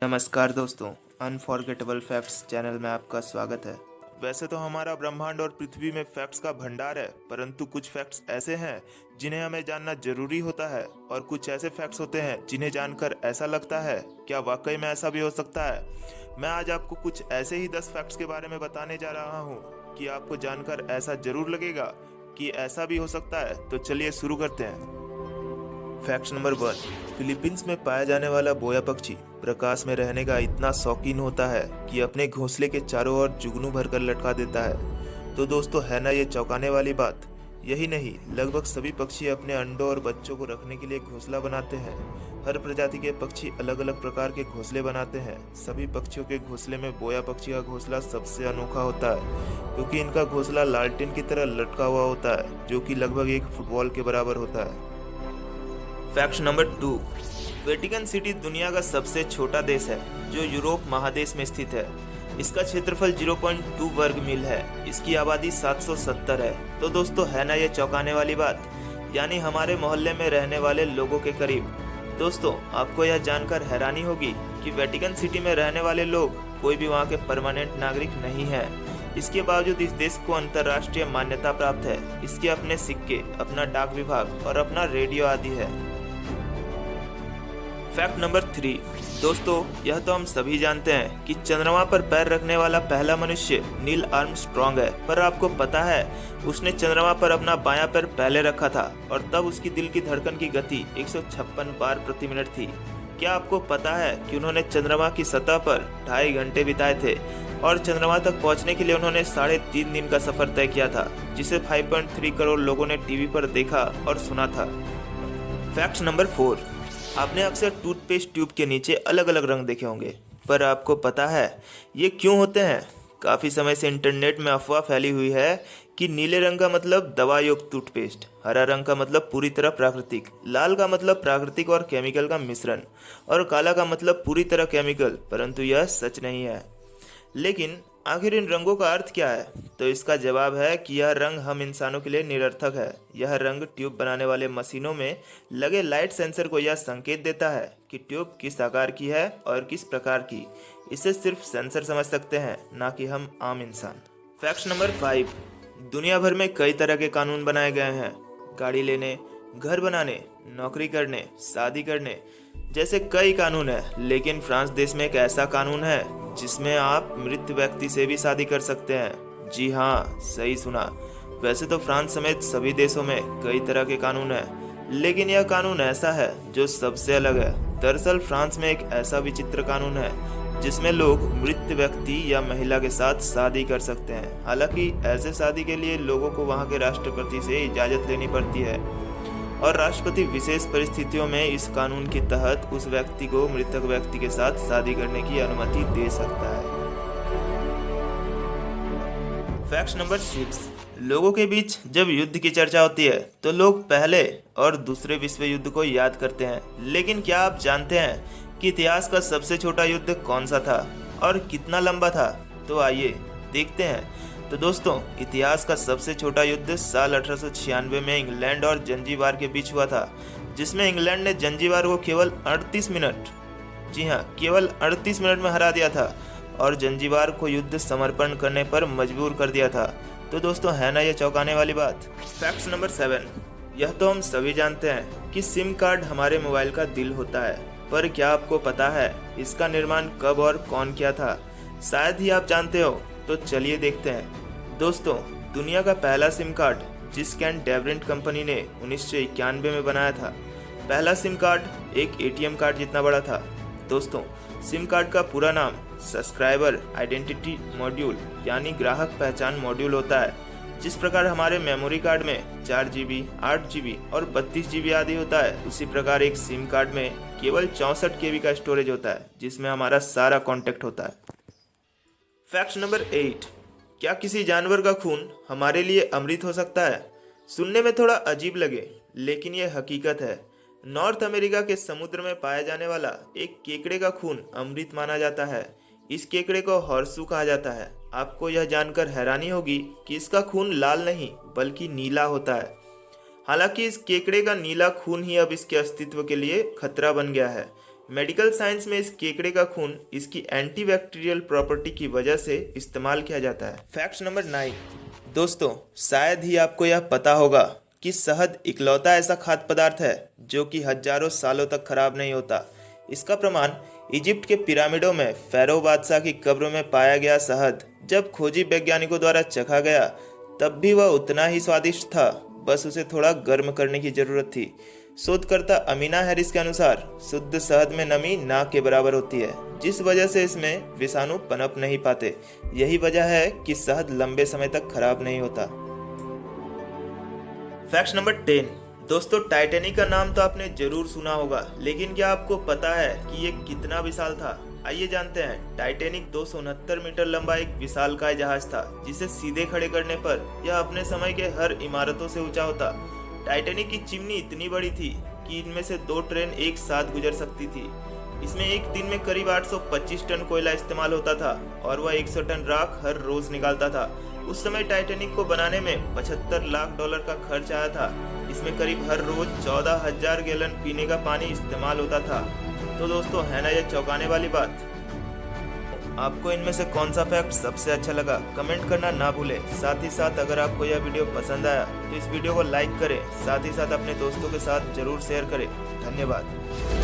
नमस्कार दोस्तों, unforgettable facts channel में आपका स्वागत है। वैसे तो हमारा ब्रह्मांड और पृथ्वी में फैक्ट्स का भंडार है, परंतु कुछ फैक्ट्स ऐसे हैं जिन्हें हमें जानना जरूरी होता है और कुछ ऐसे फैक्ट्स होते हैं जिन्हें जानकर ऐसा लगता है क्या वाकई में ऐसा भी हो सकता है। मैं आज आपको कुछ ऐसे ही 10 फैक्ट्स के बारे में बताने जा रहा हूँ कि आपको जानकर ऐसा जरूर लगेगा कि ऐसा भी हो सकता है। तो चलिए शुरू करते हैं। Fact number 1। फिलीपींस में पाया जाने वाला बोया पक्षी प्रकाश में रहने का इतना शौकीन होता है कि अपने घोंसले के चारों ओर जुगनू भरकर लटका देता है। तो दोस्तों, है ना ये चौंकाने वाली बात। यही नहीं, लगभग सभी पक्षी अपने अंडों और बच्चों को रखने के लिए घोंसला बनाते हैं। हर प्रजाति के पक्षी अलग अलग प्रकार के घोंसले बनाते हैं। सभी पक्षियों के घोंसले में बोया पक्षी का घोंसला सबसे अनोखा होता है, क्योंकि इनका घोंसला लालटेन की तरह लटका हुआ होता है, जो कि लगभग एक फुटबॉल के बराबर होता है। Fact number 2। वेटिकन सिटी दुनिया का सबसे छोटा देश है जो यूरोप महादेश में स्थित है। इसका क्षेत्रफल 0.2 वर्ग मील है। इसकी आबादी 770 है। तो दोस्तों, है ना ये चौंकाने वाली बात, यानी हमारे मोहल्ले में रहने वाले लोगों के करीब। दोस्तों, आपको यह जानकर हैरानी होगी कि वेटिकन सिटी में रहने वाले लोग कोई भी वहाँ के परमानेंट नागरिक नहीं है। इसके बावजूद इस देश को अंतर्राष्ट्रीय मान्यता प्राप्त है। इसके अपने सिक्के, अपना डाक विभाग और अपना रेडियो आदि है। Fact number 3। दोस्तों, यह तो हम सभी जानते हैं कि चंद्रमा पर पैर रखने वाला पहला मनुष्य नील आर्मस्ट्रॉन्ग है, पर आपको पता है उसने चंद्रमा पर अपना बायां पैर पहले रखा था और तब उसकी दिल की धड़कन की गति 156 बार प्रति मिनट थी। क्या आपको पता है कि उन्होंने चंद्रमा की सतह पर 2.5 घंटे बिताए थे और चंद्रमा तक पहुंचने के लिए उन्होंने 3.5 दिन का सफर तय किया था, जिसे 5.3 करोड़ लोगों ने टीवी पर देखा और सुना था। Fact number 4। आपने अक्सर टूथपेस्ट ट्यूब के नीचे अलग अलग रंग देखे होंगे, पर आपको पता है ये क्यों होते हैं? काफ़ी समय से इंटरनेट में अफवाह फैली हुई है कि नीले रंग का मतलब दवा युक्त टूथपेस्ट, हरा रंग का मतलब पूरी तरह प्राकृतिक, लाल का मतलब प्राकृतिक और केमिकल का मिश्रण, और काला का मतलब पूरी तरह केमिकल। परंतु यह सच नहीं है। लेकिन आखिर इन रंगों का अर्थ क्या है? तो इसका जवाब है कि यह रंग हम इंसानों के लिए निरर्थक है। यह रंग ट्यूब बनाने वाले मशीनों में लगे लाइट सेंसर को यह संकेत देता है कि ट्यूब किस आकार की है और किस प्रकार की। इसे सिर्फ सेंसर समझ सकते हैं, ना कि हम आम इंसान। Fact number 5। दुनिया भर में कई तरह के कानून बनाए गए हैं। गाड़ी लेने, घर बनाने, नौकरी करने, शादी करने जैसे कई कानून है। लेकिन फ्रांस देश में एक ऐसा कानून है जिसमें आप मृत व्यक्ति से भी शादी कर सकते हैं। जी हाँ, सही सुना। वैसे तो फ्रांस समेत सभी देशों में कई तरह के कानून हैं, लेकिन यह कानून ऐसा है जो सबसे अलग है। दरअसल फ्रांस में एक ऐसा विचित्र कानून है जिसमें लोग मृत व्यक्ति या महिला के साथ शादी कर सकते हैं। हालांकि ऐसे शादी के लिए लोगों को वहाँ के राष्ट्रपति से इजाज़त लेनी पड़ती है और राष्ट्रपति विशेष परिस्थितियों में इस कानून के तहत उस व्यक्ति को मृतक व्यक्ति के साथ शादी करने की अनुमति दे सकता है। Fact number 6। लोगों के बीच जब युद्ध की चर्चा होती है तो लोग पहले और दूसरे विश्व युद्ध को याद करते हैं। लेकिन क्या आप जानते हैं कि इतिहास का सबसे छोटा युद्ध कौन सा था और कितना लंबा था? तो आइए देखते हैं। तो दोस्तों, इतिहास का सबसे छोटा युद्ध साल 1896 में इंग्लैंड और जंजीबार के बीच हुआ था, जिसमें इंग्लैंड ने जंजीबार को केवल 38 मिनट, जी हाँ, केवल 38 मिनट में हरा दिया था और जंजीबार को युद्ध समर्पण करने पर मजबूर कर दिया था। तो दोस्तों, है ना ये चौंकाने वाली बात। Fact number 7। यह तो हम सभी जानते हैं कि सिम कार्ड हमारे मोबाइल का दिल होता है, पर क्या आपको पता है इसका निर्माण कब और कौन किया था? शायद ही आप जानते हो, तो चलिए देखते हैं। दोस्तों, दुनिया का पहला सिम कार्ड जिस एंड डेवरेंट कंपनी ने 1991 में बनाया था। पहला सिम कार्ड एक एटीएम कार्ड जितना बड़ा था। दोस्तों, सिम कार्ड का पूरा नाम सब्सक्राइबर आइडेंटिटी मॉड्यूल यानी ग्राहक पहचान मॉड्यूल होता है। जिस प्रकार हमारे मेमोरी कार्ड में 4 GB, 8 GB और 32 GB आदि होता है, उसी प्रकार एक सिम कार्ड में केवल 64 KB का स्टोरेज होता है, जिसमें हमारा सारा कॉन्टेक्ट होता है। Fact number 8। क्या किसी जानवर का खून हमारे लिए अमृत हो सकता है? सुनने में थोड़ा अजीब लगे, लेकिन यह हकीकत है। नॉर्थ अमेरिका के समुद्र में पाया जाने वाला एक केकड़े का खून अमृत माना जाता है। इस केकड़े को हॉर्सू कहा जाता है। आपको यह जानकर हैरानी होगी कि इसका खून लाल नहीं बल्कि नीला होता है। हालांकि इस केकड़े का नीला खून ही अब इसके अस्तित्व के लिए खतरा बन गया है। मेडिकल साइंस में इस केकड़े का खून इसकी एंटीबैक्टीरियल प्रॉपर्टी की वजह से इस्तेमाल किया जाता है। Fact number 9। दोस्तों, शायद ही आपको यह पता होगा कि शहद इकलौता ऐसा खाद्य पदार्थ है जो कि हजारों सालों तक खराब नहीं होता। इसका प्रमाण इजिप्ट के पिरामिडों में फ़ारो बादशाह की कब्रों में पाया गया शहद जब खोजी वैज्ञानिकों द्वारा चखा गया तब भी वह उतना ही स्वादिष्ट था, बस उसे थोड़ा गर्म करने की जरूरत थी। शोधकर्ता अमीना हैरिस के अनुसार शुद्ध शहद में नमी ना के बराबर होती है, जिस वजह से इसमें विषाणु पनप नहीं पाते। यही वजह है कि शहद लंबे समय तक खराब नहीं होता। Fact number 10। दोस्तों, टाइटैनिक का नाम तो आपने जरूर सुना होगा, लेकिन क्या आपको पता है कि ये कितना विशाल था? आइए जानते हैं। टाइटैनिक 269 मीटर लंबा एक विशालकाय जहाज था जिसे सीधे खड़े करने पर यह अपने समय के हर इमारतों से ऊंचा होता। टाइटैनिक की चिमनी इतनी बड़ी थी कि इनमें से 2 ट्रेन एक साथ गुजर सकती थी। इसमें एक दिन में करीब 825 टन कोयला इस्तेमाल होता था और वह 100 टन राख हर रोज निकालता था। उस समय टाइटैनिक को बनाने में $75 लाख का खर्च आया था। इसमें करीब हर रोज 14,000 गैलन पीने का पानी इस्तेमाल होता था। तो दोस्तों, है ना ये चौंकाने वाली बात? आपको इनमें से कौन सा फैक्ट सबसे अच्छा लगा, कमेंट करना ना भूलें। साथ ही साथ अगर आपको यह वीडियो पसंद आया तो इस वीडियो को लाइक करें, साथ ही साथ अपने दोस्तों के साथ जरूर शेयर करें। धन्यवाद।